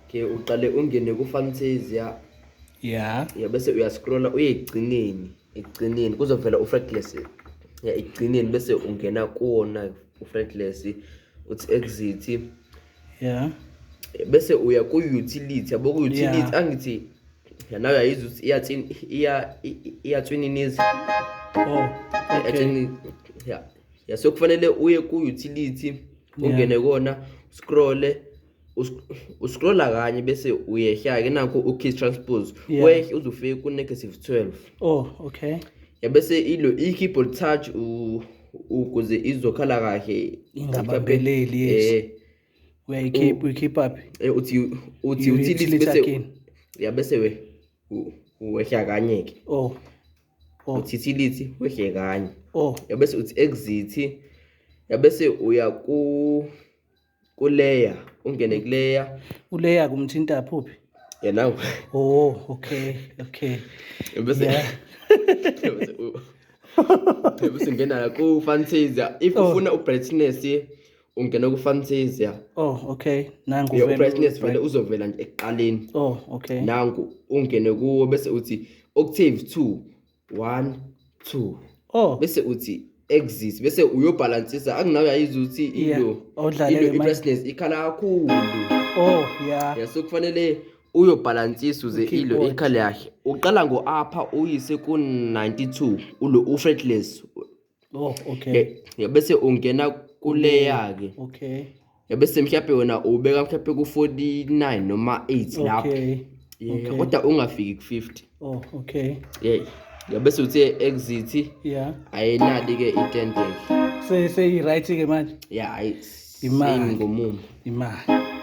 Okay, uqale ungene ku-fantasia. Yeah. Ya bese uyascrolla uye ekugcineni kuzovela u-fretless. Ya ekugcineni bese ungena kuwona u-fretless uthi exit. Yeah. Bese uya ku-utility, yabo ku-utility angithi nawe uyayizwa ukuthi iyatswininiza. Oh, okay. Ya so kufanele uye ku-utility ungene kona uscrolla kanye bese uyehla ke nakho u-case transpose wehle uzofika ku--12. Oh, okay. Ya bese i-keyboard touch ukuze izokhala kahle ingabambeleli. Keep up. uthi utility bese ya bese wehla kanye ke. Uthi utility wehle kanye. Ya bese uthi exit. Ya bese uya ku-layer ungene ku-layer. Ulayer kumthinta phuphi? Yeah, now. Oh, okay. Bese bese ngena ku-fantasia. If ufuna u-brightness ungena ku-fantasia. Oh, okay. Nangu vele u-brightness vele uzovela nje ekuqaleni. Oh, okay. Nangu ungene kuwo bese uthi octave 2 1 2. Bese uthi exit bese uyobalansisa akunawe uyayizwa ukuthi ilo i-brightness ikhala kakhulu. Yeah, so kufanele uyobalansisa uze ilo ikhala yahle. Uqala ngo-upper uyise ku-92 ulo u-fretless. Okay. Ya bese ungena ku-layer ke. Okay. Ya bese mhlawumbe wena ubeka mhlawumbe ku-49 noma 8 lapho. Yeah, kodwa ungafiki ku-50. Oh, okay. Ya bese uthi exit. Ayinali ke i-10. Say right ke manje. Yeah, imali ngomumo. Imali.